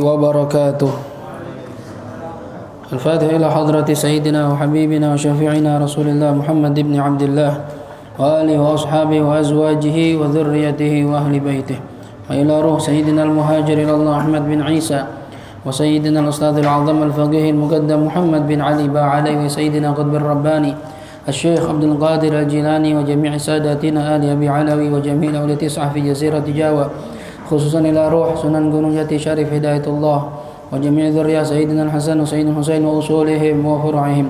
وبركاته. الفاتح إلى حضرة سيدنا وحبيبنا وشفيعنا رسول الله محمد بن عبد الله وآله وأصحابه وأزواجه وذريته وأهل بيته، وإلى روح سيدنا المهاجر إلى الله أحمد بن عيسى، وسيدنا الأستاذ الأعظم الفقيه المقدم محمد بن علي باع عليه، وسيدنا قطب الرباني الشيخ عبد القادر الجيلاني، وجميع ساداتنا آل أبي علوي، وجميع أولي تسعة في جزيرة جاوة، خصوصا إلى روح سنن gunung jati syarif hidayatullah، وجميع ذرية سيدنا الحسن وسيدنا الحسين وأصولهم وفروعهم،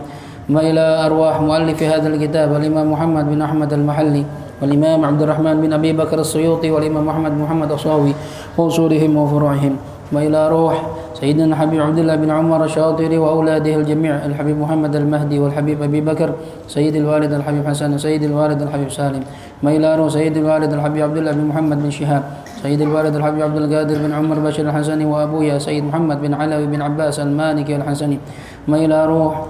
ما إلى أرواح مؤلف هذا الكتاب الإمام محمد بن أحمد المحلي، والإمام عبد الرحمن بن أبي بكر السيوطي، والإمام محمد الصاوي وأصولهم وفروعهم، ما إلى روح سيدنا الحبيب عبد الله بن عمر الشاطري وأولاده الجميع، الحبيب محمد المهدي، والحبيب أبي بكر، سيد الوالد الحبيب حسن، سيد الوالد الحبيب سالم، ما إلى روح سيد الوالد الحبيب عبد الله بن محمد بن شهاب، سيد الوالد الحبيب عبد القادر بن عمر بشير الحسني، وأبويا سيد محمد بن علوي بن عباس المالكي الحسني، ما إلى روح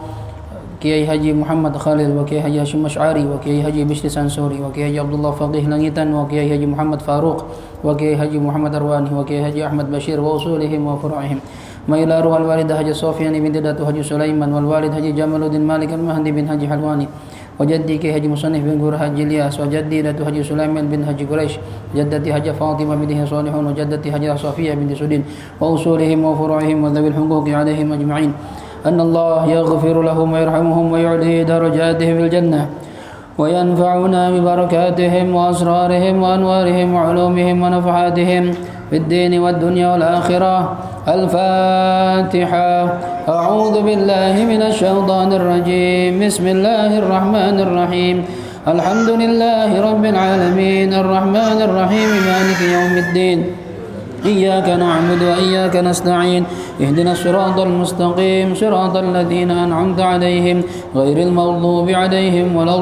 Kiai Haji Muhammad Khalil, wa Kiai Haji Hashim Ash'ari, wa Kiai Haji Bishri Sansuri, wa Kiai Haji Abdullah Faqih Langitan, wa Kiai Haji Muhammad Faruq, wa Kiai Haji Muhammad Arwani, wa Kiai Haji Ahmad Bashir wa usulihim wa furu'ihim, ma ila ruh al-walidah Haji Sofyan binti Datu Haji Sulaiman, wal walid Haji Jamaluddin Malik al-Mahdi bin Haji Halwani, wa jaddi Kiai Haji Musannif bin Gur Haji Ilyas, wa jaddi Datu Haji Sulaiman bin Haji Quraish, jaddati Haji Fatimah binti Salihun, wa jaddati Haji Safiyah binti Sudin, wa usulihim wa furu'ihim wa dhawil huquqi alaihim ajma'in, أن الله يغفر لهم ويرحمهم ويعلي درجاتهم في الجنة، وينفعنا ببركاتهم وأسرارهم وأنوارهم وعلومهم ونفحاتهم في الدين والدنيا والآخرة. الفاتحة. أعوذ بالله من الشيطان الرجيم. بسم الله الرحمن الرحيم. الحمد لله رب العالمين الرحمن الرحيم مالك يوم الدين، إياك نعبد وإياك نستعين، اهدنا الصراط المستقيم صراط الذين أنعمت عليهم غير المغضوب عليهم ولا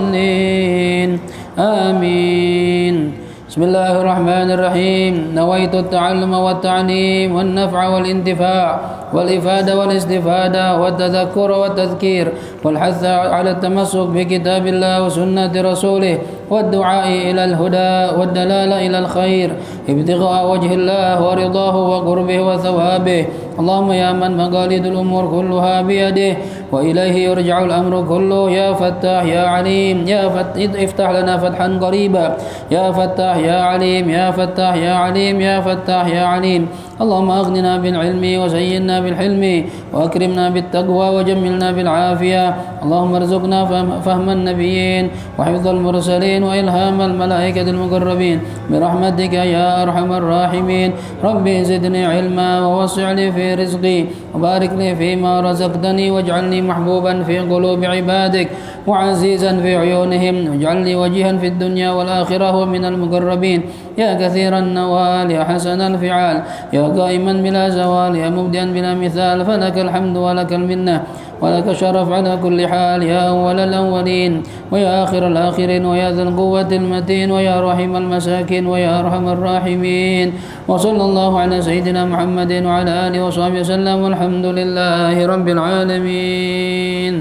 الضالين، آمين. بسم الله الرحمن الرحيم. نويت التعلم والتعليم والنفع والانتفاع والإفادة والاستفادة والتذكر والتذكير والحث على التمسك بكتاب الله وسنة رسوله والدعاء إلى الهدى والدلالة إلى الخير ابتغاء وجه الله ورضاه وقربه وثوابه. اللهم يا من مقاليد الأمور كلها بيده وإليه يرجع الأمر كله، يا فتاح يا عليم، افتح لنا فتحا قريبا، يا فتاح يا عليم، يا فتاح يا عليم، يا فتاح يا عليم. اللهم أغننا بالعلم وزينا بالحلم وأكرمنا بالتقوى وجملنا بالعافية. اللهم ارزقنا فهم النبيين وحفظ المرسلين وإلهام الملائكة المقربين برحمتك يا أرحم الراحمين. ربي زدني علما ووسع لي في رزقي وبارك لي فيما رزقتني، واجعلني محبوبا في قلوب عبادك وعزيزا في عيونهم، واجعلني وجيها في الدنيا والآخرة ومن المقربين. يا كثير النوال يا حسن الفعال يا قائما بلا زوال يا مبدئا بلا مثال، فلك الحمد ولك المنة ولك الشرف على كل حال، يا أول الأولين ويا آخر الآخرين ويا ذا القوة المتين ويا رحيم المساكين ويا أرحم الراحمين. وصلى الله على سيدنا محمد وعلى آله وصحبه وسلم، والحمد لله رب العالمين.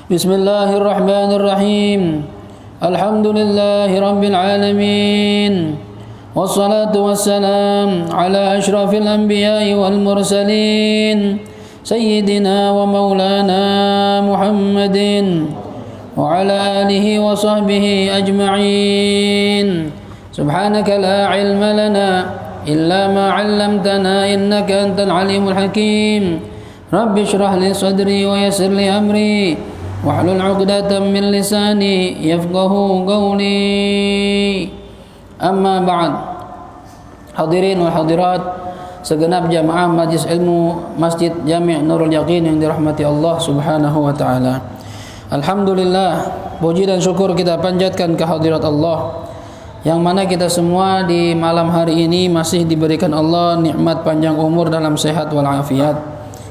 بسم الله الرحمن الرحيم. الحمد لله رب العالمين، والصلاة والسلام على أشرف الأنبياء والمرسلين سيدنا ومولانا محمد وعلى آله وصحبه أجمعين. سبحانك لا علم لنا إلا ما علمتنا إنك أنت العليم الحكيم. رب اشرح لي صدري ويسر لي أمري واحلل عقدة من لساني يفقه قولي. أما بعد. Hadirin wal hadirat, segenap jamaah Majlis Ilmu Masjid Jami' Nurul Yaqin yang dirahmati Allah Subhanahu wa taala. Alhamdulillah, puji dan syukur kita panjatkan kehadirat Allah, yang mana kita semua di malam hari ini masih diberikan Allah nikmat panjang umur dalam sehat wal afiat.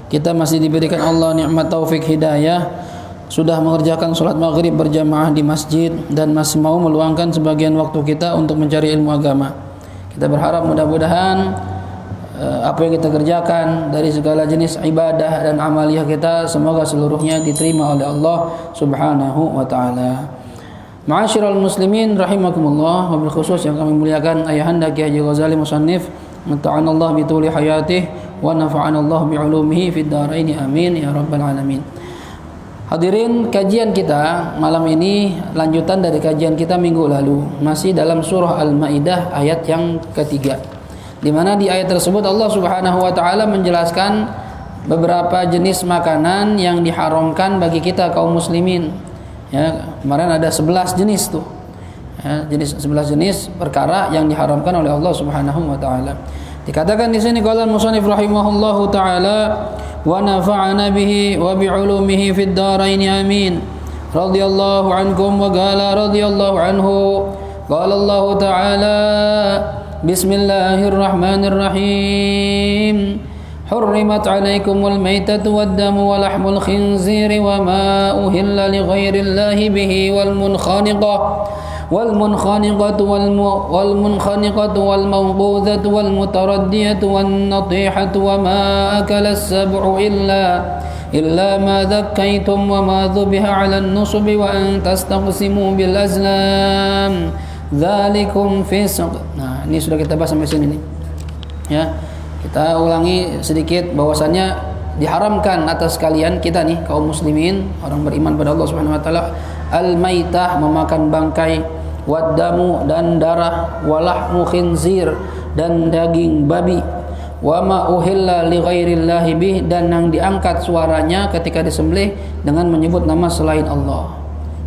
Kita masih diberikan Allah nikmat taufik hidayah, sudah mengerjakan sholat maghrib berjamaah di masjid, dan masih mau meluangkan sebagian waktu kita untuk mencari ilmu agama. Kita berharap mudah-mudahan apa yang kita kerjakan dari segala jenis ibadah dan amaliyah kita, semoga seluruhnya diterima oleh Allah Subhanahu wa taala. Ma'asyiral muslimin rahimakumullah, wabil khusus yang kami muliakan Ayahanda Kiai Haji Ghazali Musannif mata'ana Allah bi tuli hayatih wa nafa'ana Allah bi ulumihi fid dharain amin ya rabbal alamin. Hadirin, kajian kita malam ini lanjutan dari kajian kita minggu lalu, masih dalam surah Al-Maidah ayat yang ketiga, di mana di ayat tersebut Allah Subhanahu wa taala menjelaskan beberapa jenis makanan yang diharamkan bagi kita kaum muslimin. Ya, kemarin ada 11 jenis tuh. Ya, 11 jenis perkara yang diharamkan oleh Allah Subhanahu wa taala. Dikatakan di sini qala al-musannif rahimahullahu taala wa nafa'ana bihi wa bi 'ulumihi fid dharain amin. Radhiyallahu ankum wa qala radhiyallahu anhu. Qala Allah taala bismillahirrahmanirrahim. حرمت عليكم الميتة والدم ولحم الخنزير وما أهل لغير الله به والمنخنقة والموقوذة والمتردية والنطيحة وما أكل السبع إلا ما ذكيتم وما ذبح على النصب وأن تستقسموا بالأزلام ذلكم فسق. Nah, ini sudah kita bahas sampai sini nih. Ya. Kita ulangi sedikit bahwasannya diharamkan atas kalian, kita nih kaum muslimin, orang beriman pada Allah Subhanahu wa taala, al-maitah, memakan bangkai, wad-damu, dan darah, walahmu khinzir, dan daging babi, wa ma uhilla li ghairillahi bih, dan yang diangkat suaranya ketika disembelih dengan menyebut nama selain Allah.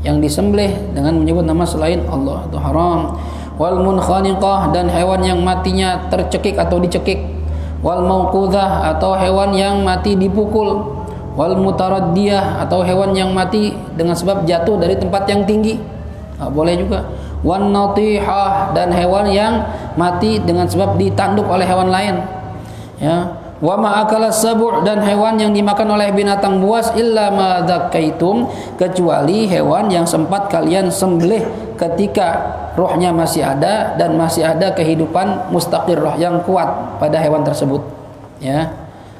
Yang disembelih dengan menyebut nama selain Allah itu haram. Wal munkhaniqah, dan hewan yang matinya tercekik atau dicekik. Wal mauqudzah, atau hewan yang mati dipukul. Wal mutaraddiyah, atau hewan yang mati dengan sebab jatuh dari tempat yang tinggi. Boleh juga. Wan natihah, dan hewan yang mati dengan sebab ditanduk oleh hewan lain. Ya. Wa ma akala sabu', dan hewan yang dimakan oleh binatang buas, illa ma dzakaitum, kecuali hewan yang sempat kalian sembelih ketika rohnya masih ada dan masih ada kehidupan mustaqirrah yang kuat pada hewan tersebut. Ya.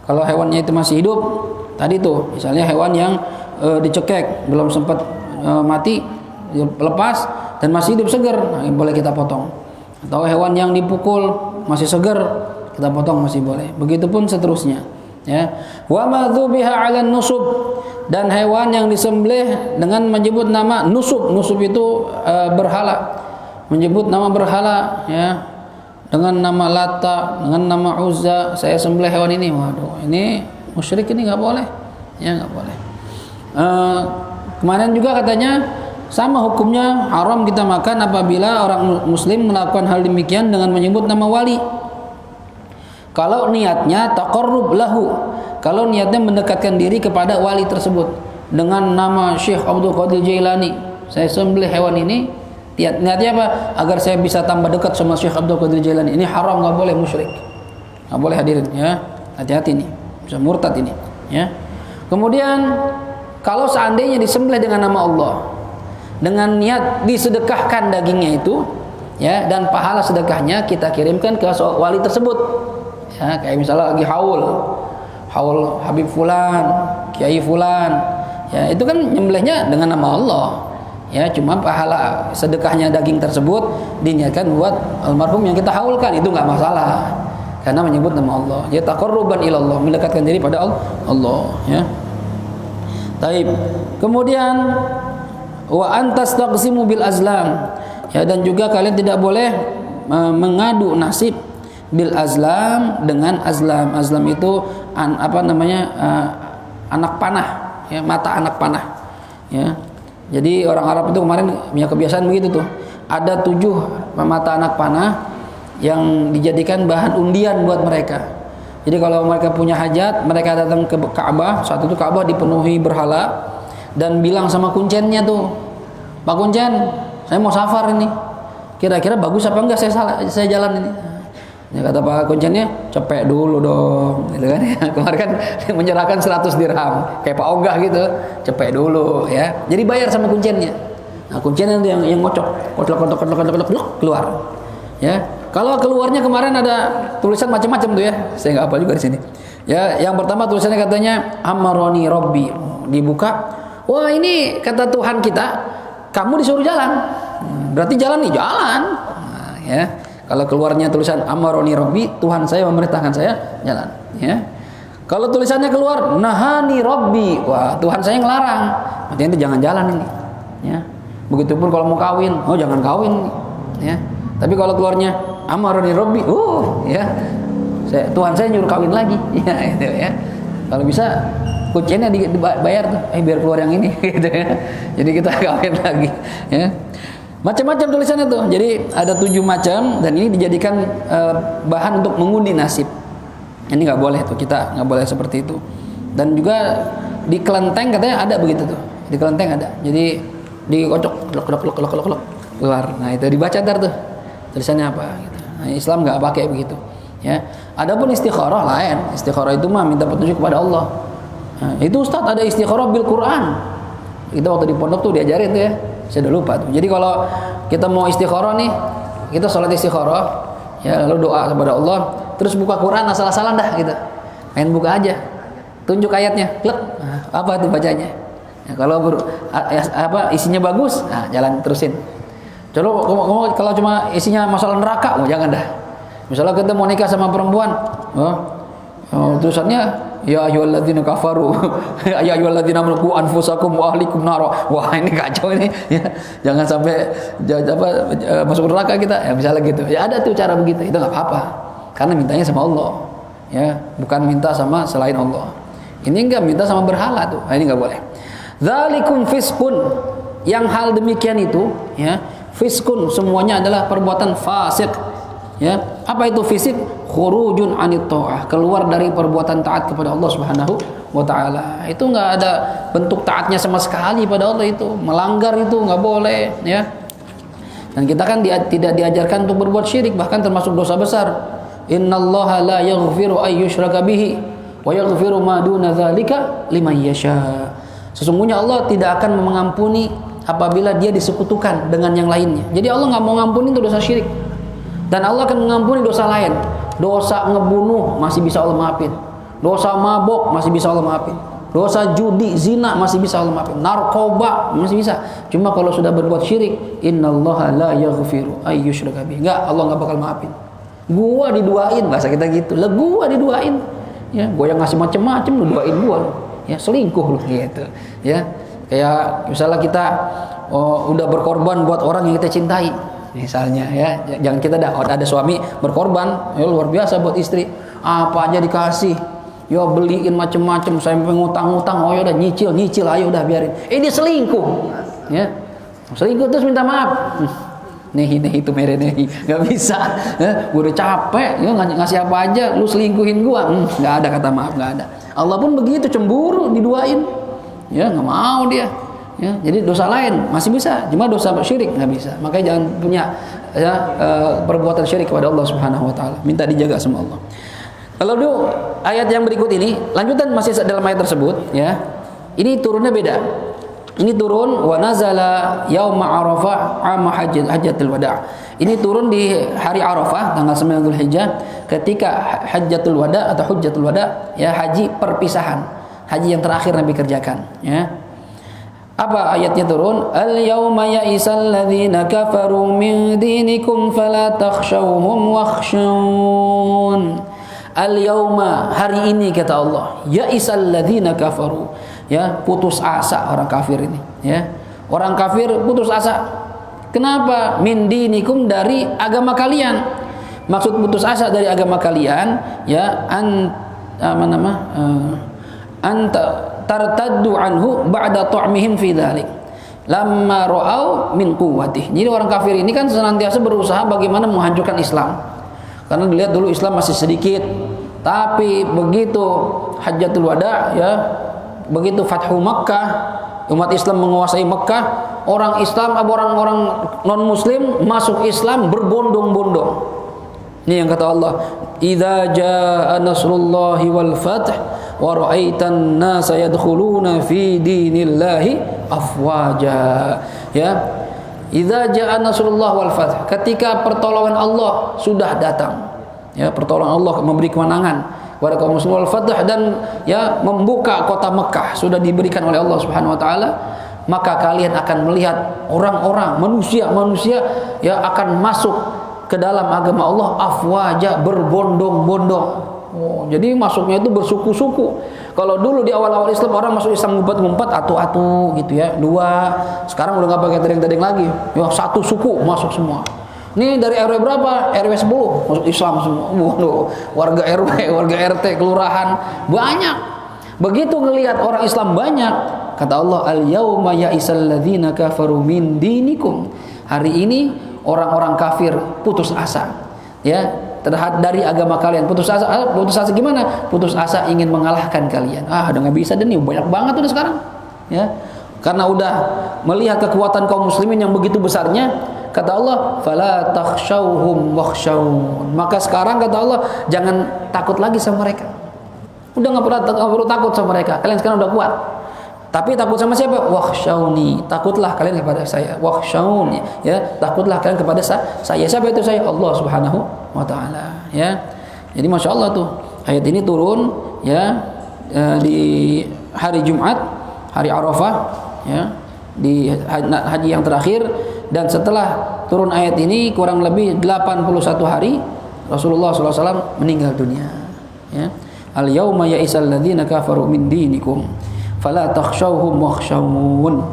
Kalau hewannya itu masih hidup, tadi tuh misalnya hewan yang dicekek belum sempat mati, lepas dan masih hidup segar, nah, boleh kita potong. Atau hewan yang dipukul masih segar, kita potong masih boleh. Begitupun seterusnya. Ya. Wa ma dzubiha 'alan nusub, dan hewan yang disembelih dengan menyebut nama nusub. Nusub itu berhala. Menyebut nama berhala, ya. Dengan nama Lata, dengan nama Uzza, saya sembelih hewan ini. Waduh, ini musyrik, ini enggak boleh. Ya, enggak boleh. Kemarin juga katanya sama hukumnya, haram kita makan apabila orang muslim melakukan hal demikian dengan menyebut nama wali. Kalau niatnya taqarrub lahu, kalau niatnya mendekatkan diri kepada wali tersebut dengan nama Syekh Abdul Qadir Jailani, saya sembelih hewan ini, niatnya apa? Agar saya bisa tambah dekat sama Syekh Abdul Qadir Jailani. Ini haram, enggak boleh, musyrik. Enggak boleh hadirin, ya. Hati-hati nih, bisa murtad ini, ya. Kemudian kalau seandainya disembelih dengan nama Allah, dengan niat disedekahkan dagingnya itu, ya, dan pahala sedekahnya kita kirimkan ke wali tersebut. Ya, kayak misalnya lagi haul Habib fulan, Kiai fulan, ya, itu kan nyembelihnya dengan nama Allah. Ya, cuma pahala sedekahnya daging tersebut diniatkan buat almarhum yang kita haulkan, itu enggak masalah. Karena menyebut nama Allah. Ya, taqarruban ilallah, mendekatkan diri pada Allah, ya. Taib. Kemudian wa antas taqsimu bil azlam. Ya, dan juga kalian tidak boleh mengadu nasib bil azlam, dengan azlam. Azlam itu anak panah, ya, mata anak panah. Ya. Jadi orang Arab itu kemarin punya kebiasaan begitu tuh. Ada 7 mata anak panah yang dijadikan bahan undian buat mereka. Jadi kalau mereka punya hajat, mereka datang ke Ka'bah. Saat itu Ka'bah dipenuhi berhala, dan bilang sama kuncennya tuh, Pak Kuncen, saya mau safar ini. Kira-kira bagus apa enggak saya jalan ini? Ya, kata Pak Kuncennya, cepek dulu dong, gitu kan ya. Kemarin kan menyerahkan 100 dirham, kayak Pak Ogah gitu, cepek dulu, ya. Jadi bayar sama kuncennya. Nah, kuncennya itu yang ngocok, keluar. Ya. Kalau keluarnya kemarin ada tulisan macam-macam tuh, ya. Saya nggak apa juga di sini. Ya, yang pertama tulisannya katanya Amaroni Robbi. Dibuka, wah ini kata Tuhan kita, kamu disuruh jalan. Berarti jalan nih, jalan. Nah, ya. Kalau keluarnya tulisan amaroni Rabbi, Tuhan saya memerintahkan saya jalan, ya. Kalau tulisannya keluar nahani Rabbi, wah Tuhan saya ngelarang, artinya itu jangan jalan ini, ya. Begitupun kalau mau kawin, oh jangan kawin, ya. Tapi kalau keluarnya amaroni Rabbi, ya, Tuhan saya nyuruh kawin lagi, ya, itu ya. Kalau bisa kuncinya dibayar tuh, biar keluar yang ini, gitu ya. Jadi kita kawin lagi, ya. Macam-macam tulisannya tuh. Jadi ada 7 macam dan ini dijadikan bahan untuk mengundi nasib. Ini nggak boleh tuh, kita nggak boleh seperti itu. Dan juga di kelenteng katanya ada begitu tuh. Di kelenteng ada. Jadi dikocok, klok keluar. Nah itu dibaca ntar tuh tulisannya apa. Gitu. Nah, Islam nggak pakai begitu. Ya. Adapun istikharah lain. Istikharah itu mah minta petunjuk kepada Allah. Nah, itu Ustadz ada istikharah bil Quran. Kita waktu di pondok tuh diajarin tuh ya. Saya udah lupa tuh. Jadi kalau kita mau istikharah nih, kita sholat istikharah, ya lalu doa kepada Allah, terus buka Quran asal-asalan dah gitu. Main buka aja. Tunjuk ayatnya, klek. Nah, apa tuh bacanya? Ya, kalau isinya bagus, nah jalan terusin. Kalau cuma isinya masalah neraka, jangan dah. Misalnya kita mau nikah sama perempuan, tulisannya ya ayyuhalladzina kafaru ya ayyuhalladzina amanu anfusakum wa ahlikum nar. Wah, ini kacau ini ya. Jangan sampai masuk neraka kita. Ya misalnya gitu. Ya ada tuh cara begitu. Itu enggak apa-apa. Karena mintanya sama Allah. Ya, bukan minta sama selain Allah. Ini enggak minta sama berhala tuh. Nah, ini enggak boleh. Dzalikum fiskun. Yang hal demikian itu, ya, fiskun semuanya adalah perbuatan fasik. Ya, apa itu fisik? Khurujun anit ta'ah, keluar dari perbuatan taat kepada Allah Subhanahu wa taala. Itu enggak ada bentuk taatnya sama sekali pada Allah, itu melanggar, itu enggak boleh, ya. Dan kita kan tidak diajarkan untuk berbuat syirik, bahkan termasuk dosa besar. Innallaha la yaghfiru ay yushraka bihi wa yaghfiru ma duna dzalika liman yasha. Sesungguhnya Allah tidak akan mengampuni apabila dia disekutukan dengan yang lainnya. Jadi Allah enggak mau ngampuni itu dosa syirik. Dan Allah akan mengampuni dosa lain. Dosa ngebunuh masih bisa Allah maafin. Dosa mabok masih bisa Allah maafin. Dosa judi, zina masih bisa Allah maafin. Narkoba masih bisa. Cuma kalau sudah berbuat syirik, innallaha la yaghfiru ay yushraka bihi. Enggak, Allah enggak bakal maafin. Gua diduain, bahasa kita gitu. Lah gua diduain. Ya, gua yang ngasih macem-macem lu duain gua. Ya, selingkuh lu gitu. Ya. Kayak misalnya kita udah berkorban buat orang yang kita cintai. Misalnya ya, jangan kita ada suami berkorban, ya luar biasa buat istri, apa aja dikasih, ya beliin macem-macem sampai ngutang-ngutang, oh ya udah nyicil, ayo udah biarin. Dia selingkuh, ya selingkuh terus minta maaf, nih itu mere nih, nggak bisa, ya, gue udah capek, ya ngasih apa aja, lu selingkuhin gua, nggak ada kata maaf, nggak ada. Allah pun begitu, cemburu, diduain, ya nggak mau dia. Ya, jadi dosa lain masih bisa, cuma dosa syirik nggak bisa. Makanya jangan punya perbuatan syirik kepada Allah Subhanahu wa taala. Minta dijaga sama Allah. Lalu ayat yang berikut ini, lanjutan masih dalam ayat tersebut, ya. Ini turunnya beda. Ini turun wa nazala yauma Arafah ama hajjatul wada'. Ini turun di hari Arafah tanggal 9 Dzulhijjah ketika hajjatul wada' atau hujjatul wada', ya, haji perpisahan. Haji yang terakhir Nabi kerjakan, ya. Apa ayatnya turun? Al-yawma ya'isal ladzina kafaru min dinikum fala takhshawhum wakhshawun. Al-yawma, hari ini kata Allah, ya'isal ladzina kafaru. Ya, putus asa orang kafir ini, ya. Orang kafir putus asa. Kenapa? Min dinikum, dari agama kalian. Maksud putus asa dari agama kalian, ya, anta tartaddu anhu ba'da ta'mihim fi dzalik lamma ra'au min quwwatih. Jadi orang kafir ini kan senantiasa berusaha bagaimana menghancurkan Islam, karena dilihat dulu Islam masih sedikit. Tapi begitu hajjatul wada', ya, begitu fathu Makkah, umat Islam menguasai Makkah, orang Islam orang non muslim masuk Islam berbondong-bondong. Ini yang kata Allah, idza jaa nasrullahi wal fath wa ra'aitan nasa yadkhuluna fi dinillahi afwaja. Ya, idza jaa nasrullah wal fath, ketika pertolongan Allah sudah datang, ya, pertolongan Allah memberi kemenangan kepada kaum muslimin, wal fath, dan ya membuka kota Mekah sudah diberikan oleh Allah Subhanahu wa taala, maka kalian akan melihat orang-orang manusia ya akan masuk ke dalam agama Allah afwaja, berbondong-bondong. Oh, jadi masuknya itu bersuku-suku. Kalau dulu di awal-awal Islam orang masuk Islam ngumpet-ngumpet, atu-atu gitu ya, 2. Sekarang udah nggak pakai tedeng-tedeng lagi. Ya, 1 suku masuk semua. Ini dari RW berapa? RW 10 masuk Islam semua. Waduh, warga RW, warga RT, kelurahan banyak. Begitu ngelihat orang Islam banyak, kata Allah, al-yauma ya'isal ladzina kafaru min dinikum. Hari ini orang-orang kafir putus asa. Ya, terhadap dari agama kalian. Putus asa gimana? Putus asa ingin mengalahkan kalian. Udah nggak bisa deh nih, banyak banget udah sekarang. Ya, karena udah melihat kekuatan kaum muslimin yang begitu besarnya, kata Allah, fala takhshawhum wakhshawun. Maka sekarang kata Allah, jangan takut lagi sama mereka. Udah nggak perlu takut sama mereka. Kalian sekarang udah kuat. Tapi takut sama siapa? Wakhshawni. Takutlah kalian kepada saya. Wakhshawun, ya, takutlah kalian kepada saya. Siapa itu saya? Allah Subhanahu wa taala, ya. Jadi Masya Allah tuh ayat ini turun, ya, di hari Jumat, hari Arafah, ya, di haji yang terakhir. Dan setelah turun ayat ini kurang lebih 81 hari Rasulullah SAW meninggal dunia, ya. Al-yauma ya'isal ladzina kafaru min dinikum fala takhshawhum wakhshawun.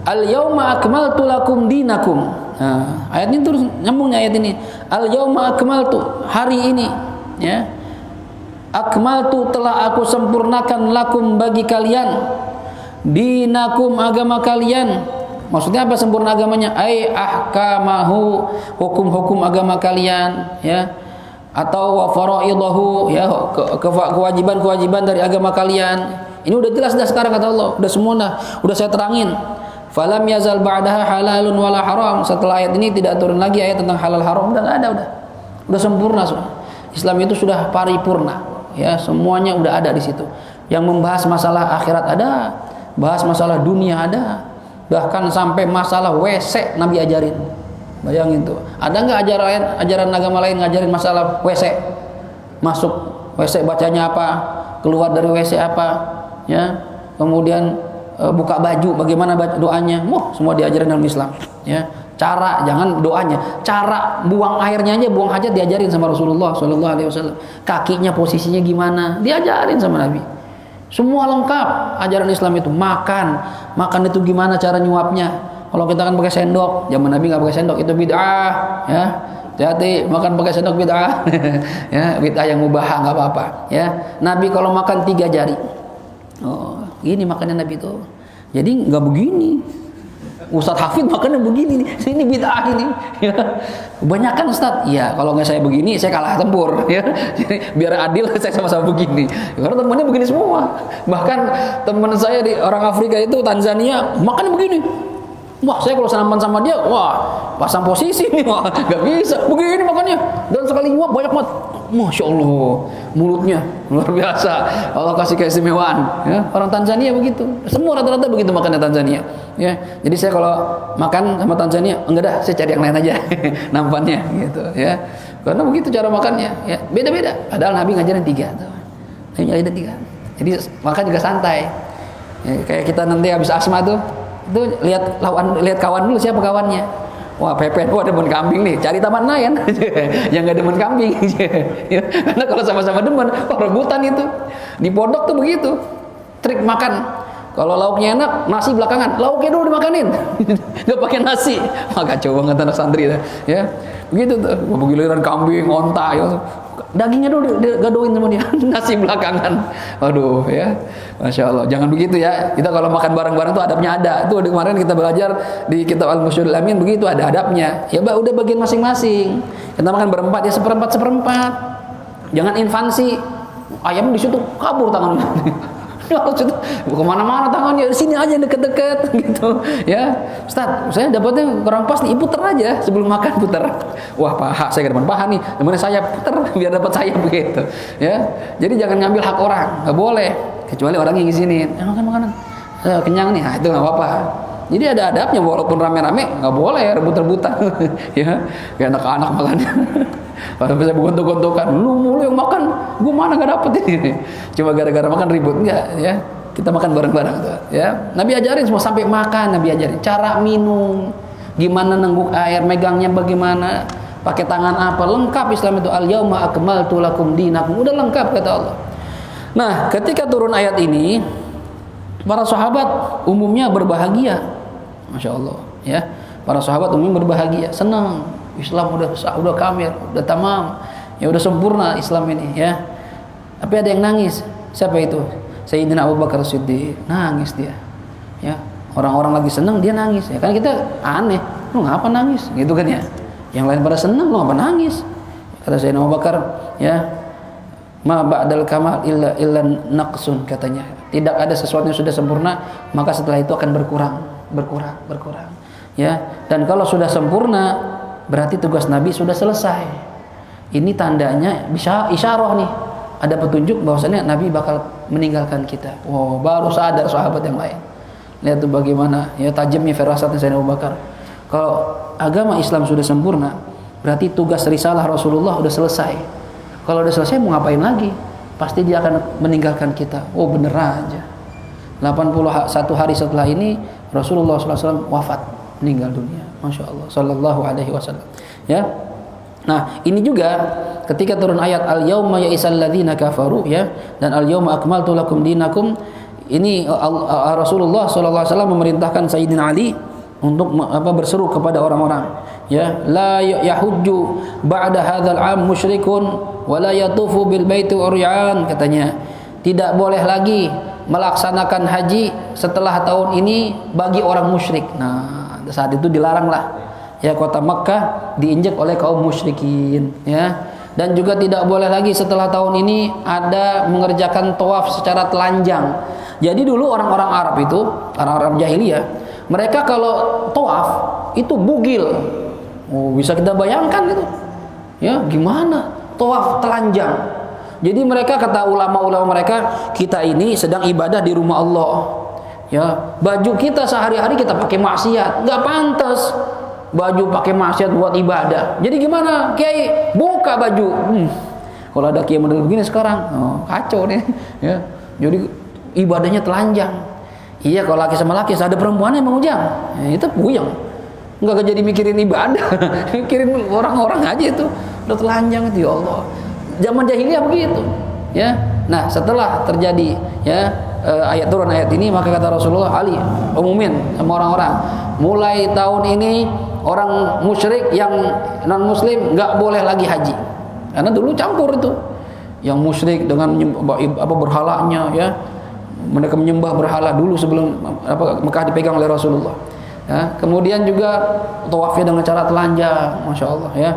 Al-yauma akmaltu lakum dinakum. Nah, ayat ini terus nyambungnya ayat ini. Al-yauma akmaltu, hari ini, ya. Akmaltu, telah aku sempurnakan, lakum, bagi kalian, dinakum, agama kalian. Maksudnya apa sempurna agamanya? Ai ahkamahu, hukum-hukum agama kalian, ya. Atau wa faraidahu, ya, kewajiban-kewajiban dari agama kalian. Ini udah jelas dah sekarang kata Allah, udah semua udah saya terangin. Falam yazal ba'daha halalun wala haram. Setelah ayat ini tidak turun lagi ayat tentang halal haram, udah enggak ada, udah sempurna sudah. Islam itu sudah paripurna, ya, semuanya udah ada di situ. Yang membahas masalah akhirat ada, bahas masalah dunia ada, bahkan sampai masalah WC Nabi ajarin. Bayangin tuh, ada nggak ajaran agama lain ngajarin masalah WC? Masuk WC bacanya apa? Keluar dari WC apa? Ya, kemudian buka baju bagaimana doanya? Semua diajarin dalam Islam. Ya, cara, jangan doanya, cara buang airnya aja, buang hajat diajarin sama Rasulullah SAW. Kakinya posisinya gimana? Diajarin sama Nabi. Semua lengkap ajaran Islam itu. Makan itu gimana cara nyuapnya? Kalau kita kan pakai sendok, zaman Nabi nggak pakai sendok, itu bid'ah, ya. Hati-hati, makan pakai sendok bid'ah. Ya, bid'ah yang mubah, nggak apa-apa, ya. Nabi kalau makan 3 jari. Gini makannya Nabi itu. Jadi nggak begini. Ustadz Hafid makannya begini nih. Ini bid'ah ini. Ya. Kebanyakan Ustadz, ya kalau nggak saya begini, saya kalah tempur, ya. Jadi biar adil saya sama-sama begini. Karena temannya begini semua. Bahkan teman saya di orang Afrika itu Tanzania makannya begini. Wah, saya kalau sarapan sama dia, pasang posisi nih, nggak bisa. Begini makannya, dan sekali nyuap banyak banget. Masya Allah, mulutnya luar biasa. Allah kasih keistimewaan. Ya, orang Tanzania begitu. Semua rata-rata begitu makannya Tanzania. Ya, jadi saya kalau makan sama Tanzania, enggak dah, saya cari yang lain aja, nampannya, gitu. Ya, karena begitu cara makannya. Ya, beda-beda. Padahal Nabi ngajarin 3. Nabi ngajarin 3. Jadi makan juga santai. Ya, kayak kita nanti habis asma tuh. Itu lihat kawan dulu, siapa kawannya. Wah, Pepen, demen kambing nih, cari taman lain. Yang nggak demen kambing. Karena kalau sama-sama demen, rebutan itu. Di pondok tuh begitu, trik makan. Kalau lauknya enak, nasi belakangan. Lauknya dulu dimakanin, nggak pakai nasi. Kacau banget anak santri, ya. Begitu tuh, giliran kambing, onta, ya. Dagingnya dulu gadoin sama dia, nasi belakangan. Waduh, ya, Masya Allah. Jangan begitu ya. Kita kalau makan bareng-bareng tuh adabnya ada. Itu kemarin kita belajar di kitab Al-Musyadul Amin, begitu ada adabnya. Ya, udah bagian masing-masing. Kita makan berempat ya, seperempat. Jangan infansi. Ayam di situ kabur tangannya. Kemana-mana tangannya, di sini aja deket-deket gitu, ya. Ustaz, saya dapatnya kurang pas nih, puter aja sebelum makan, puter. Wah, paha saya ke depan paha nih, temennya saya puter biar dapat saya begitu, ya. Jadi jangan ngambil hak orang, nggak boleh, kecuali orang yang izinin. Makan makanan, kenyang nih, itu nggak apa-apa. Jadi ada adabnya, walaupun rame-rame nggak boleh rebut-rebutan, ya. Kayak anak-anak makannya. Kalau bisa gontok-gontokan, lu mulu yang makan, gua mana gak dapet ini. Cuma gara-gara makan ribut, enggak, ya. Kita makan bareng-bareng tuh, ya. Nabi ajarin semua sampai makan, Nabi ajarin cara minum, gimana nengguk air, megangnya bagaimana, pakai tangan apa, lengkap Islam itu. Al-yauma akmaltu lakum dinakum, udah lengkap kata Allah. Nah, ketika turun ayat ini, para sahabat umumnya berbahagia, masya Allah, ya. Para sahabat umumnya berbahagia, senang. Islam udah kamil, udah tamam, ya udah sempurna Islam ini, ya. Tapi ada yang nangis. Siapa itu? Sayyidina Abu Bakar Siddiq. Nangis dia, ya. Orang-orang lagi senang dia nangis, ya. Kan kita aneh, lu ngapa nangis? Gitu kan ya. Yang lain pada senang, lu ngapa nangis? Kata Sayyidina Abu Bakar, ya, ma ba'dal kamal illa naqsun, katanya. Tidak ada sesuatu yang sudah sempurna, maka setelah itu akan berkurang. Ya, dan kalau sudah sempurna, berarti tugas Nabi sudah selesai. Ini tandanya bisa isyarah nih. Ada petunjuk bahwasanya Nabi bakal meninggalkan kita. Wow, baru sadar sahabat yang lain. Lihat tuh bagaimana ya tajamnya firasatnya Sayyidina Abu Bakar. Kalau agama Islam sudah sempurna, berarti tugas risalah Rasulullah sudah selesai. Kalau sudah selesai mau ngapain lagi? Pasti dia akan meninggalkan kita. Oh, bener aja. 81 hari setelah ini Rasulullah SAW wafat, meninggal dunia. Masya Allah, Sallallahu Alaihi Wasallam. Ya. Nah, ini juga ketika turun ayat al-yauma ya'isal ladzina kafaru, ya, dan al-yauma akmaltu lakum dinakum. Ini Rasulullah SAW memerintahkan Sayyidina Ali untuk berseru kepada orang-orang, ya, la yahujju ba'da hadzal 'am musyrikun wa la yatufu bil baiti uryan, katanya. Tidak boleh lagi melaksanakan haji setelah tahun ini bagi orang musyrik. Nah, saat itu dilaranglah, ya, kota Makkah diinjak oleh kaum musyrikin, ya. Dan juga tidak boleh lagi setelah tahun ini ada mengerjakan tawaf secara telanjang. Jadi dulu orang-orang Arab itu, orang-orang jahiliyah, mereka kalau tawaf itu bugil. Oh, bisa kita bayangkan gitu. Ya, gimana tawaf telanjang? Jadi mereka, kata ulama-ulama mereka, kita ini sedang ibadah di rumah Allah. Ya, baju kita sehari-hari kita pakai maksiat, nggak pantas. Baju pakai maksiat buat ibadah. Jadi gimana, Kiai? Buka baju. Kalau ada kiai model begini sekarang, oh, kacau nih. Ya, jadi ibadahnya telanjang. Iya, kalau laki sama laki, ada perempuannya Bang Ujang, ya, itu puyeng. Nggak jadi mikirin ibadah, mikirin orang-orang aja itu. Udah telanjang itu, ya Allah. Zaman jahiliyah begitu. Ya. Nah, setelah terjadi, ya, turun ayat ini, maka kata Rasulullah, Ali umumin sama orang-orang, mulai tahun ini orang musyrik yang non muslim nggak boleh lagi haji, karena dulu campur itu, yang musyrik dengan berhalanya, ya, mereka menyembah berhala dulu sebelum Mekah dipegang oleh Rasulullah, ya. Kemudian juga tawafnya dengan cara telanjang, masya Allah, ya,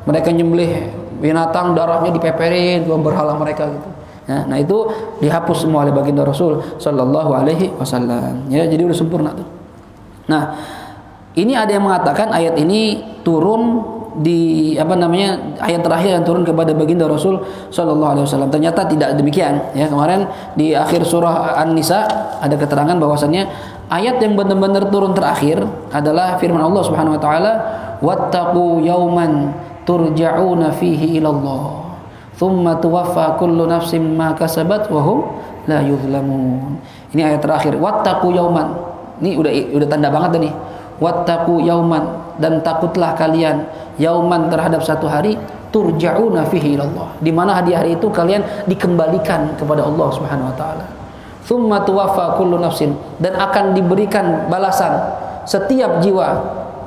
mereka nyembelih binatang, darahnya dipeperin ke berhala mereka gitu. Ya, nah itu dihapus semua oleh baginda Rasul Sallallahu Alaihi Wasallam. Ya, jadi udah sempurna tuh. Nah, ini ada yang mengatakan ayat ini turun di ayat terakhir yang turun kepada baginda Rasul Sallallahu Alaihi Wasallam. Ternyata tidak demikian. Ya, kemarin di akhir surah An-Nisa ada keterangan bahwasannya ayat yang benar-benar turun terakhir adalah firman Allah Subhanahu Wa Taala, wattaqu yauman turja'una fihi ilallah. Thumma tuwaffa kullu nafsin ma kasabat wa hum la yuzlamun. Ini ayat terakhir. Wattaqu yauman. Ini udah tanda banget nih. Wattaqu yauman, dan takutlah kalian yauman terhadap satu hari turja'una fihi ilallah, di mana di hari itu kalian dikembalikan kepada Allah Subhanahu wa taala. Thumma tuwaffa kullu nafsin, dan akan diberikan balasan setiap jiwa,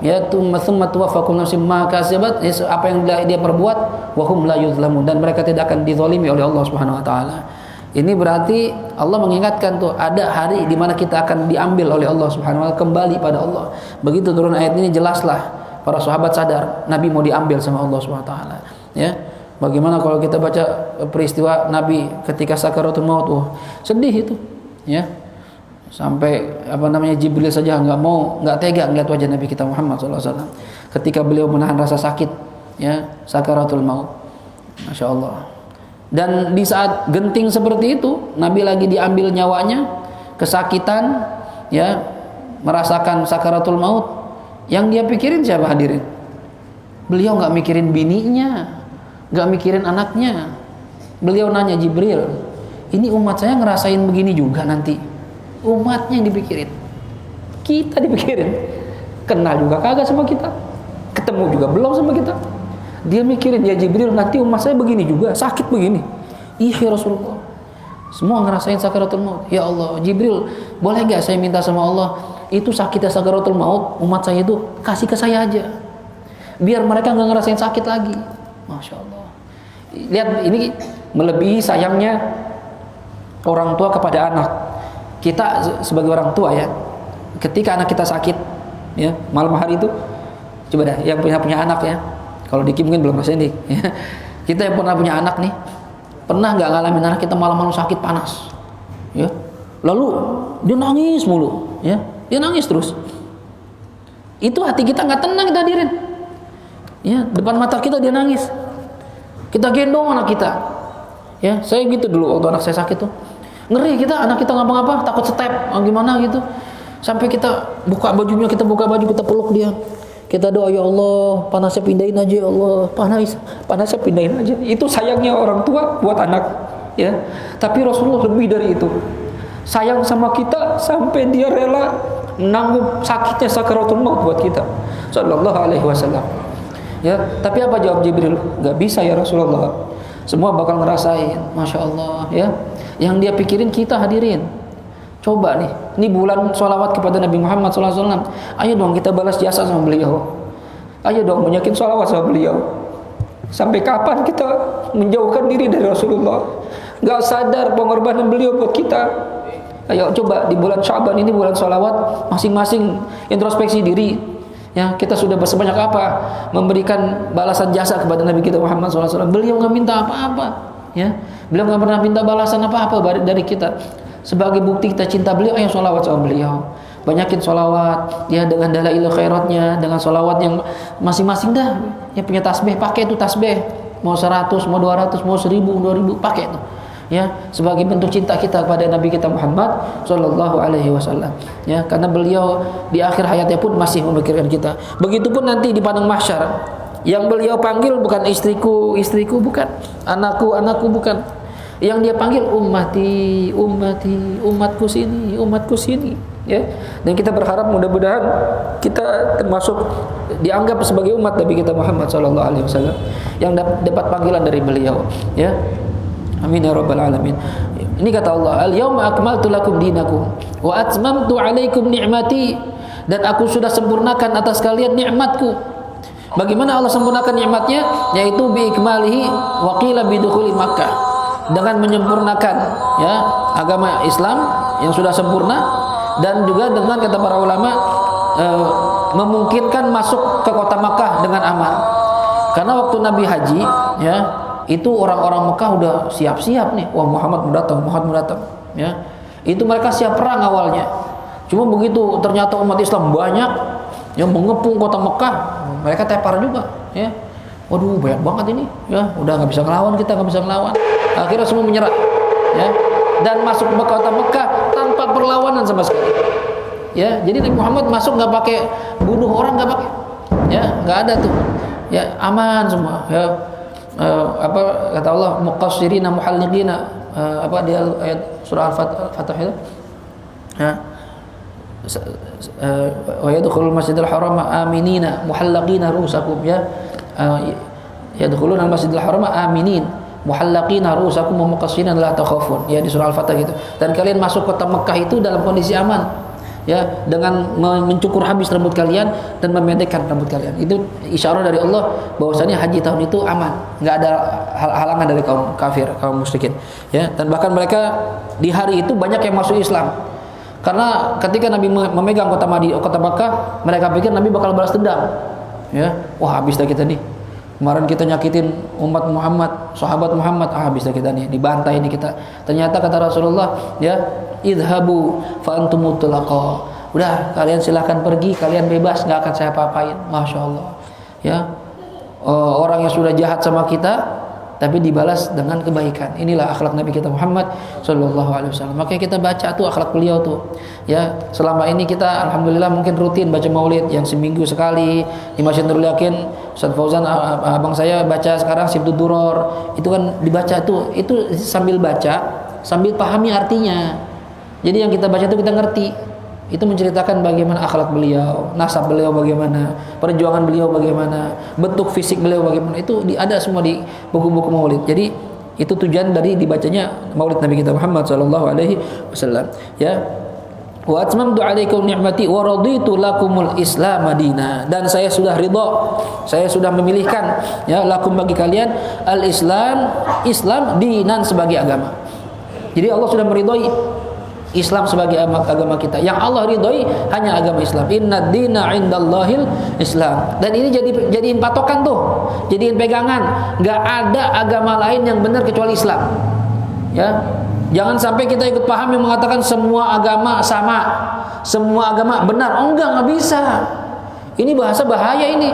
ya, thumma tuwaffa kullu nafsin ma kasabat, apa yang dia perbuat, wa hum la yuzlamun, dan mereka tidak akan dizalimi oleh Allah Subhanahu wa taala. Ini berarti Allah mengingatkan tuh ada hari di mana kita akan diambil oleh Allah Subhanahu wa taala, kembali pada Allah. Begitu turun ayat ini, jelaslah para sahabat sadar Nabi mau diambil sama Allah Subhanahu wa taala, ya. Bagaimana kalau kita baca peristiwa Nabi ketika sakaratul maut, sedih itu, ya. Sampai Jibril saja nggak tega ngeliat wajah Nabi kita Muhammad SAW ketika beliau menahan rasa sakit, ya, sakaratul maut, masya Allah. Dan di saat genting seperti itu, Nabi lagi diambil nyawanya, kesakitan, ya, merasakan sakaratul maut. Yang dia pikirin siapa hadirin? Beliau nggak mikirin bininya, nggak mikirin anaknya. Beliau nanya Jibril, ini umat saya ngerasain begini juga nanti. Umatnya yang dipikirin, kita dipikirin. Kenal juga kagak sama kita, ketemu juga belum sama kita. Dia mikirin, ya Jibril, nanti umat saya begini juga, sakit begini. Iya Rasulullah, semua ngerasain sakaratul maut. Ya Allah, Jibril, boleh nggak saya minta sama Allah, itu sakitnya sakaratul maut umat saya itu kasih ke saya aja, biar mereka nggak ngerasain sakit lagi. Masya Allah. Lihat, ini melebihi sayangnya orang tua kepada anak. Kita sebagai orang tua ya, ketika anak kita sakit ya malam hari itu, coba dah yang punya anak ya, kalau Diki mungkin belum ngerasain nih ya. Kita yang pernah punya anak nih, pernah nggak ngalamin anak kita malam-malam sakit panas ya, lalu dia nangis mulu ya, dia nangis terus, itu hati kita nggak tenang, kita hadirin ya, depan mata kita dia nangis, kita gendong anak kita ya. Saya gitu dulu waktu anak saya sakit tuh, ngeri kita, anak kita ngapa-ngapa takut step gimana gitu, sampai kita buka bajunya, kita buka baju, kita peluk dia, kita doa, ya Allah panasnya pindahin aja, ya Allah panasnya pindahin aja. Itu sayangnya orang tua buat anak ya. Tapi Rasulullah lebih dari itu, sayang sama kita sampai dia rela menanggung sakitnya sakaratul maut buat kita, sallallahu alaihi wasallam ya. Tapi apa jawab Jibril? Gak bisa ya Rasulullah, semua bakal ngerasain. Masya Allah ya. Yang dia pikirin kita, hadirin. Coba nih, ini bulan sholawat kepada Nabi Muhammad SAW. Ayo dong kita balas jasa sama beliau. Ayo dong banyakin sholawat sama beliau. Sampai kapan kita menjauhkan diri dari Rasulullah? Gak sadar pengorbanan beliau buat kita. Ayo coba di bulan Syaban ini, bulan sholawat, masing-masing introspeksi diri. Ya, kita sudah sebanyak apa memberikan balasan jasa kepada Nabi kita Muhammad SAW. Beliau nggak minta apa-apa, ya. Beliau nggak pernah minta balasan apa-apa dari kita. Sebagai bukti kita cinta beliau, ayo sholawat sama beliau. Banyakin sholawat, ya, dengan dalail khairatnya, dengan sholawat yang masing-masing dah. Yang punya tasbih, pakai itu tasbih. Mau 100, mau 200, mau 1000, 2000, pakai itu. Ya, sebagai bentuk cinta kita kepada Nabi kita Muhammad sallallahu alaihi wasallam. Ya, karena beliau di akhir hayatnya pun masih memikirkan kita. Begitupun nanti di padang mahsyar, yang beliau panggil bukan istriku, istriku, bukan, anakku, anakku, bukan. Yang dia panggil ummati, ummati, umatku sini, umatku sini. Ya, dan kita berharap mudah-mudahan kita termasuk dianggap sebagai umat Nabi kita Muhammad sallallahu alaihi wasallam yang dapat panggilan dari beliau. Ya. Amin ya rabbal alamin. Ini kata Allah, al-yauma akmaltu lakum dinakum wa atmamtu alaikum ni'mati, dan aku sudah sempurnakan atas kalian nikmatku. Bagaimana Allah sempurnakan nikmatnya? Yaitu bi ikmalihi wa qila bi dukhuli Makkah, dengan menyempurnakan ya agama Islam yang sudah sempurna, dan juga dengan kata para ulama memungkinkan masuk ke kota Makkah dengan aman. Karena waktu Nabi haji ya, itu orang-orang Mekah udah siap-siap nih, wah Muhammad mendatang, Muhammad mendatang ya. Itu mereka siap perang awalnya. Cuma begitu ternyata umat Islam banyak yang mengepung kota Mekah, mereka tepar juga ya. Waduh, banyak banget ini ya, udah nggak bisa ngelawan, kita nggak bisa ngelawan. Akhirnya semua menyerah ya, dan masuk ke kota Mekah tanpa perlawanan sama sekali ya. Jadi Nabi Muhammad masuk nggak pakai bunuh orang, nggak pakai ya, nggak ada tuh ya, aman semua ya. Apa kata Allah, muqassirina muhalliqina, apa dia ayat surah Al-Fatah itu ya, wa yadkhulul masjidil haram aminina muhallaqina ru'usakum ya, yadkhuluna al-masjidil haram aminin muhallaqina ru'usakum wa muqassirina la takhafun ya, di surah Al-Fatah gitu. Dan kalian masuk kota Mekah itu dalam kondisi aman ya, dengan mencukur habis rambut kalian dan memendekkan rambut kalian. Itu isyarat dari Allah bahwasanya haji tahun itu aman, nggak ada halangan dari kaum kafir, kaum musyrikin ya. Dan bahkan mereka di hari itu banyak yang masuk Islam, karena ketika Nabi memegang kota Makkah, mereka pikir Nabi bakal balas dendam ya. Wah, habis dah kita nih, kemarin kita nyakitin umat Muhammad, sahabat Muhammad, habis dah kita nih, dibantai nih kita. Ternyata kata Rasulullah ya, idhabu fa antum mutlaqa, udah kalian silahkan pergi, kalian bebas, nggak akan saya apa-apain. Masya Allah ya, orang yang sudah jahat sama kita tapi dibalas dengan kebaikan. Inilah akhlak Nabi kita Muhammad sallallahu alaihi wasallam. Makanya kita baca tuh akhlak beliau tuh ya. Selama ini kita alhamdulillah mungkin rutin baca maulid yang seminggu sekali di Masjid Nurul Yakin. Ustaz Fauzan abang saya baca sekarang Sibtud Duror, itu kan dibaca tuh, itu sambil baca sambil pahami artinya. Jadi yang kita baca itu kita ngerti Itu menceritakan bagaimana akhlak beliau, nasab beliau bagaimana, perjuangan beliau bagaimana, bentuk fisik beliau bagaimana. Itu ada semua di buku-buku Maulid. Jadi itu tujuan dari dibacanya Maulid Nabi kita Muhammad sallallahu alaihi wasallam. Ya. Wa atmamtu 'alaikum ni'mati wa raditu lakumul Islam madina. Dan saya sudah ridha, saya sudah memilihkan ya lakum bagi kalian Islam dinan sebagai agama. Jadi Allah sudah meridhai Islam sebagai agama kita. Yang Allah ridhoi hanya agama Islam. Inna dina indallahil Islam. Dan ini jadiin patokan tuh, jadiin pegangan. Gak ada agama lain yang benar kecuali Islam. Ya, jangan sampai kita ikut paham yang mengatakan semua agama sama, semua agama benar. Oh enggak bisa. Ini bahasa bahaya ini.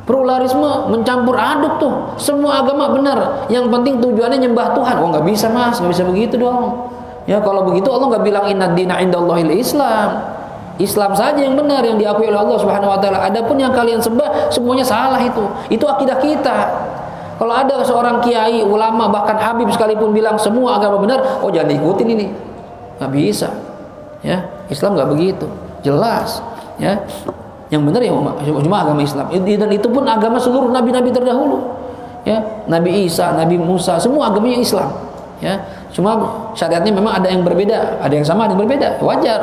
Pluralisme mencampur aduk tuh. Semua agama benar. Yang penting tujuannya nyembah Tuhan. Oh nggak bisa mas, nggak bisa begitu dong. Ya kalau begitu Allah nggak bilang inna dina indallahil Islam. Islam saja yang benar yang diakui oleh Allah Subhanahu wa taala. Adapun yang kalian sembah semuanya salah itu. Itu akidah kita. Kalau ada seorang kiai, ulama, bahkan habib sekalipun bilang semua agama benar, oh jangan diikutin ini. Nggak bisa. Ya, Islam nggak begitu. Jelas, ya. Yang benar ya cuma agama Islam. Dan itu pun agama seluruh nabi-nabi terdahulu. Ya, Nabi Isa, Nabi Musa, semua agamanya Islam. Ya, cuma syariatnya memang ada yang berbeda, ada yang sama, ada yang berbeda, wajar.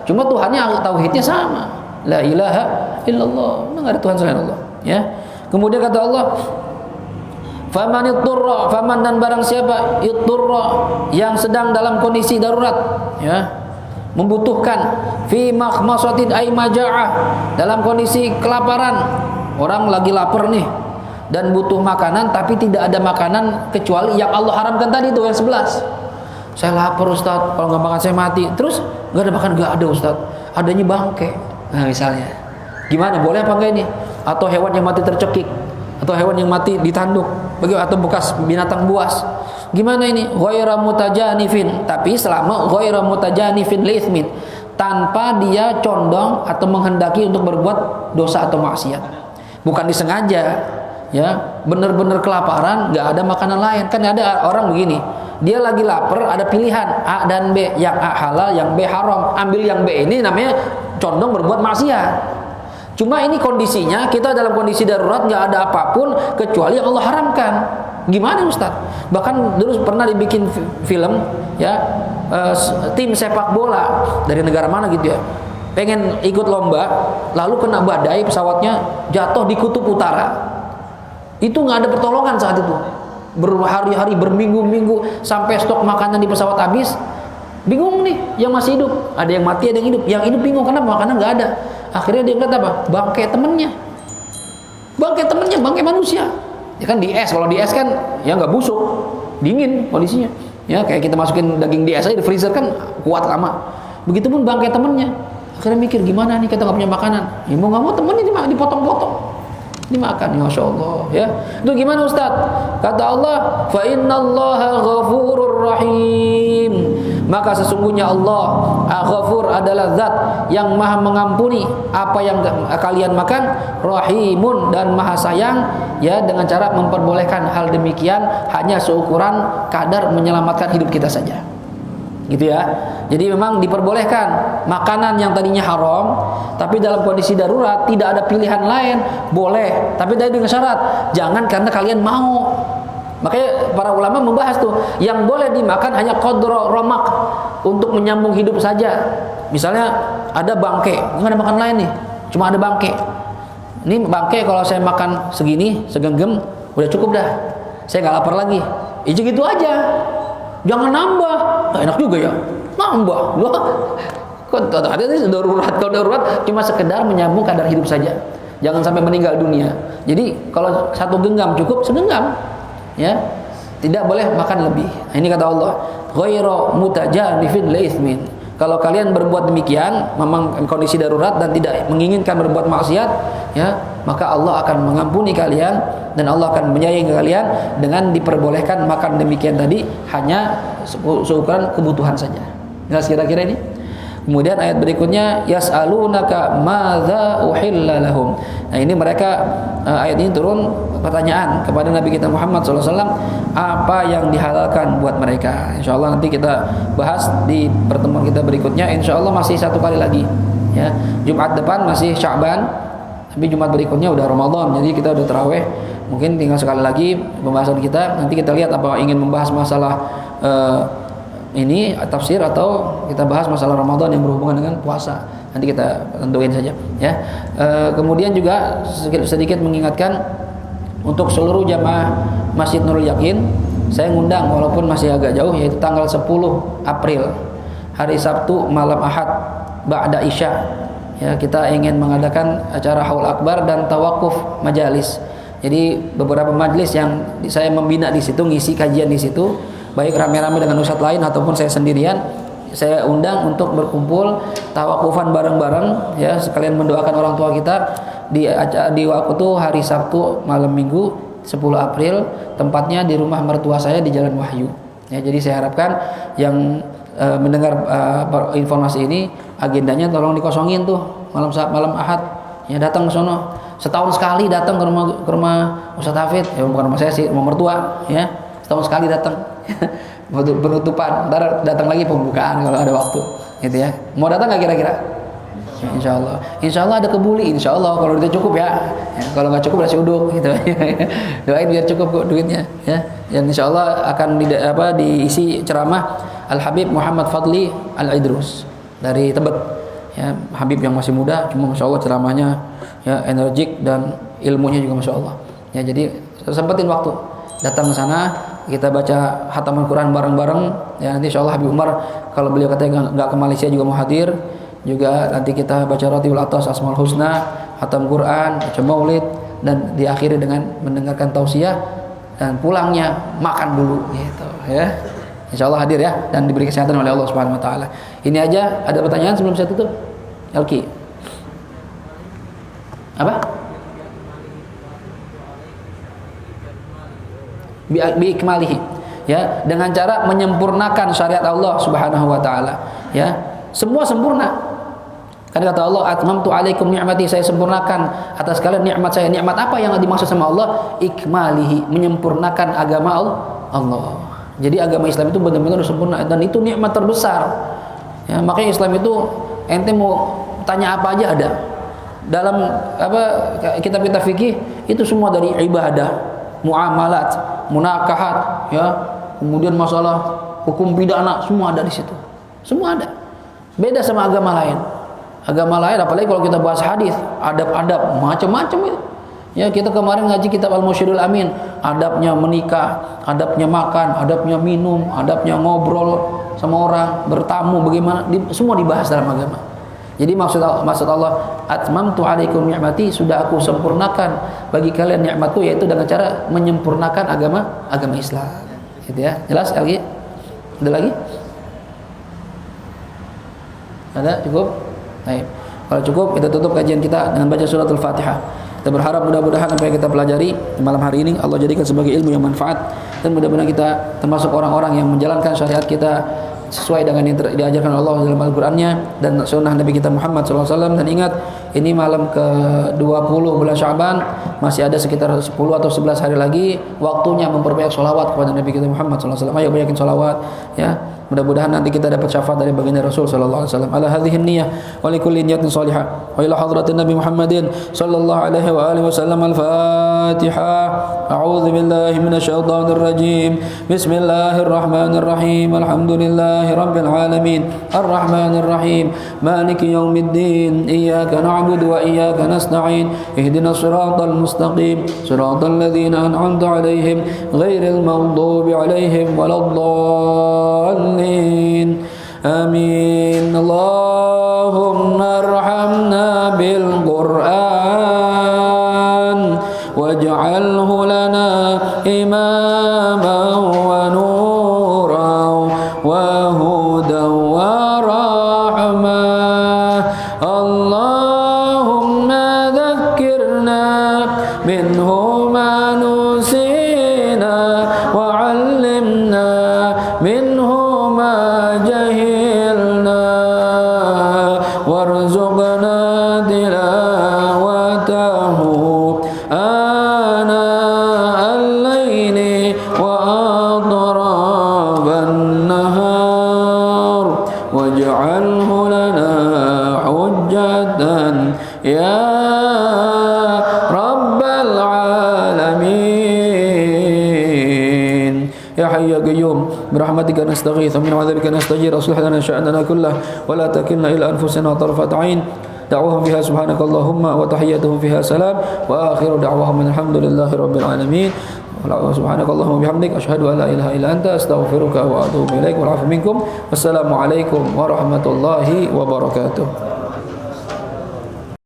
Cuma Tuhannya tauhidnya sama, la ilaha illallah, nggak ada Tuhan selain Allah. Ya, kemudian kata Allah, faman itturra, faman dan barang siapa itturra yang sedang dalam kondisi darurat, ya, membutuhkan fi makhmasatin ay maja'ah, dalam kondisi kelaparan, orang lagi lapar nih dan butuh makanan tapi tidak ada makanan kecuali yang Allah haramkan tadi tuh yang 11. Saya lapar Ustaz, kalau nggak makan saya mati. Terus nggak ada makan, nggak ada Ustaz, adanya bangke. Nah misalnya, gimana, boleh apa enggak ini? Atau hewan yang mati tercekik, atau hewan yang mati ditanduk, atau bekas binatang buas. Gimana ini? Ghaira mutajanifin, tapi selama ghaira mutajanifin liithmin, tanpa dia condong atau menghendaki untuk berbuat dosa atau maksiat. Bukan disengaja. Ya, benar-benar kelaparan, nggak ada makanan lain. Kan ada orang begini, dia lagi lapar, ada pilihan A dan B, yang A halal, yang B haram. Ambil yang B, ini namanya condong berbuat maksiat. Cuma ini kondisinya, kita dalam kondisi darurat, nggak ada apapun kecuali yang Allah haramkan. Gimana Ustaz? Bahkan dulu pernah dibikin film, ya, tim sepak bola dari negara mana gitu ya, pengen ikut lomba, lalu kena badai, pesawatnya jatuh di kutub utara. Itu nggak ada pertolongan saat itu, berhari-hari, berminggu-minggu, sampai stok makanan di pesawat habis. Bingung nih, yang masih hidup, ada yang mati, ada yang hidup. Yang hidup bingung karena makanan nggak ada. Akhirnya dia ngeliat apa? Bangkai temennya, bangkai manusia. Ya kan di es, kalau di es kan ya nggak busuk, dingin kondisinya. Ya kayak kita masukin daging di es aja di freezer kan kuat lama. Begitupun bangkai temennya. Akhirnya mikir gimana nih, kita nggak punya makanan. Ya mau nggak mau temennya dipotong-potong, dimakan, ya Masya Allah, ya. Itu gimana Ustaz? Kata Allah, fa innallaha ghafurur rahim. Maka sesungguhnya Allah Ghafur adalah zat yang maha mengampuni apa yang kalian makan, rahimun dan maha sayang, ya, dengan cara memperbolehkan hal demikian hanya seukuran kadar menyelamatkan hidup kita saja. Gitu ya. Jadi memang diperbolehkan makanan yang tadinya haram, tapi dalam kondisi darurat tidak ada pilihan lain, boleh, tapi tadi dengan syarat jangan karena kalian mau. Makanya para ulama membahas tuh, yang boleh dimakan hanya qadra ramak, untuk menyambung hidup saja. Misalnya ada bangke, nggak ada makan lain nih, cuma ada bangke. Ini bangke kalau saya makan segini, segenggam, udah cukup dah, saya nggak lapar lagi. Itu gitu aja. Jangan nambah, nggak enak juga ya, nambah. Kok ada ini darurat? Kalau darurat cuma sekedar menyambung kadar hidup saja, jangan sampai meninggal dunia. Jadi kalau satu genggam cukup, segenggam, ya, tidak boleh makan lebih. Nah, ini kata Allah, ghairu mutajanifin liithmin. Kalau kalian berbuat demikian, memang kondisi darurat dan tidak menginginkan berbuat maksiat, ya, maka Allah akan mengampuni kalian dan Allah akan menyayangi kalian dengan diperbolehkan makan demikian tadi hanya seukuran kebutuhan saja. Jelas kira-kira ini? Kemudian ayat berikutnya yas'alunaka madza uhilla lahum. Nah, ini mereka ayat ini turun pertanyaan kepada Nabi kita Muhammad SAW, apa yang dihalalkan buat mereka. Insyaallah nanti kita bahas di pertemuan kita berikutnya. Insyaallah masih satu kali lagi ya. Jumat depan masih Sya'ban, tapi Jumat berikutnya udah Ramadan. Jadi kita udah tarawih. Mungkin tinggal sekali lagi pembahasan kita. Nanti kita lihat apa ingin membahas masalah ini tafsir atau kita bahas masalah Ramadan yang berhubungan dengan puasa. Nanti kita tentuin saja ya. Kemudian juga sedikit mengingatkan untuk seluruh jamaah Masjid Nurul Yakin, saya ngundang walaupun masih agak jauh, yaitu tanggal 10 April hari Sabtu malam Ahad ba'da Isya ya, kita ingin mengadakan acara haul akbar dan tawakuf majalis. Jadi beberapa majelis yang saya membina di situ, ngisi kajian di situ, baik rame-rame dengan ustadz lain ataupun saya sendirian, saya undang untuk berkumpul tawakufan bareng-bareng ya, sekalian mendoakan orang tua kita di waktu itu hari Sabtu malam Minggu 10 April, tempatnya di rumah mertua saya di Jalan Wahyu ya. Jadi saya harapkan yang mendengar informasi ini, agendanya tolong dikosongin tuh malam Ahad ya, datang ke sono setahun sekali, datang ke rumah Ustadz Hafid ya, bukan rumah saya sih, rumah mertua ya, setahun sekali datang penutupan, ntar datang lagi pembukaan kalau ada waktu gitu ya. Mau datang nggak kira-kira? Insya Allah ada kebuli, insya Allah kalau udah cukup ya, kalau nggak cukup nasi uduk gitu. Doain biar cukup kok duitnya ya. Dan insya Allah akan diisi ceramah Al Habib Muhammad Fadli Al Idrus dari Tebet ya, Habib yang masih muda, cuma masya Allah ceramahnya ya energik dan ilmunya juga masya Allah ya. Jadi sempetin waktu datang ke sana, kita baca khataman Quran bareng-bareng ya. Nanti insyaallah Habib Umar kalau beliau katanya nggak ke Malaysia juga mau hadir juga. Nanti kita baca Ratiul Atas, Asmaul Husna, khatam Quran, baca Maulid, dan diakhiri dengan mendengarkan tausiah, dan pulangnya makan dulu gitu ya. Insyaallah hadir ya, dan diberi kesehatan oleh Allah Subhanahu wa taala. Ini aja. Ada pertanyaan sebelum saya tutup? Elki. Apa? Biikmalihi ya, dengan cara menyempurnakan syariat Allah Subhanahu wa taala ya. Semua sempurna. Kan kata Allah, atmamtu alaikum ni'mati, saya sempurnakan atas kalian nikmat saya. Nikmat apa yang dimaksud sama Allah? Ikmalihi, menyempurnakan agama Allah. Jadi agama Islam itu benar-benar sempurna, dan itu nikmat terbesar ya. Makanya Islam itu ente mau tanya apa aja ada dalam kitab-kitab fikih, itu semua dari ibadah, muamalat, munakahat ya, kemudian masalah hukum pidana, semua ada di situ. Semua ada. Beda sama agama lain. Agama lain apalagi kalau kita bahas hadis, adab-adab macam-macam itu. Ya, kita kemarin ngaji kitab Al-Mursyidul Amin, adabnya menikah, adabnya makan, adabnya minum, adabnya ngobrol sama orang, bertamu bagaimana, semua dibahas dalam agama. Jadi maksud Allah, atmamtu alaikum ni'mati, sudah aku sempurnakan bagi kalian nikmatku, yaitu dengan cara menyempurnakan agama Islam. Gitu ya. Jelas lagi? Ada lagi? Ada? Cukup? Baik. Kalau cukup, kita tutup kajian kita dengan baca surat Al-Fatihah. Kita berharap mudah-mudahan apa yang kita pelajari malam hari ini Allah jadikan sebagai ilmu yang manfaat, dan mudah-mudahan kita termasuk orang-orang yang menjalankan syariat kita sesuai dengan yang diajarkan Allah dalam Al-Qur'annya dan sunnah Nabi kita Muhammad SAW. Dan ingat, ini malam ke-20 bulan Sya'ban, masih ada sekitar 10 atau 11 hari lagi, waktunya memperbanyak sholawat kepada Nabi kita Muhammad SAW. Ayo banyakin sholawat ya. Mudah-mudahan nanti kita dapat syafaat dari baginda Rasul sallallahu alaihi wasallam. Ala hadhihi niyyah wa likulli niyatin salihah. Wa ila hadratin Nabi Muhammadin sallallahu alaihi wa alihi wasallam. Al-Fatihah. A'udzu billahi minasyaitonir rajim. Bismillahirrahmanirrahim. Alhamdulillahi rabbil alamin. Arrahmanir rahim. Maliki yaumiddin. Iyyaka na'budu wa iyyaka nasta'in. Ihdinas siratal mustaqim. Siratal ladzina an'amta 'alaihim ghairil maghdubi 'alaihim waladdallin. Amin. Allahumma arhamna bil Qur'an waj'alhu lana imaman wa nuran wa hudan wa rahmah. Allahumma dhakkirna minhu ma nusina wa 'allimna minhu جهلنا برحمتك نستغيث ومن عذابك نستجير أصلح لنا شأننا كله ولا تكلنا إلى أنفسنا طرفة عين دعوهم فيها سبحانك اللهم وتحيتهم فيها سلام وآخر دعوهم الحمد لله رب العالمين سبحانك اللهم وبحمدك أشهد أن لا إله إلا أنت أستغفرك وأتوب إليك والعفو منكم والسلام عليكم ورحمة الله وبركاته.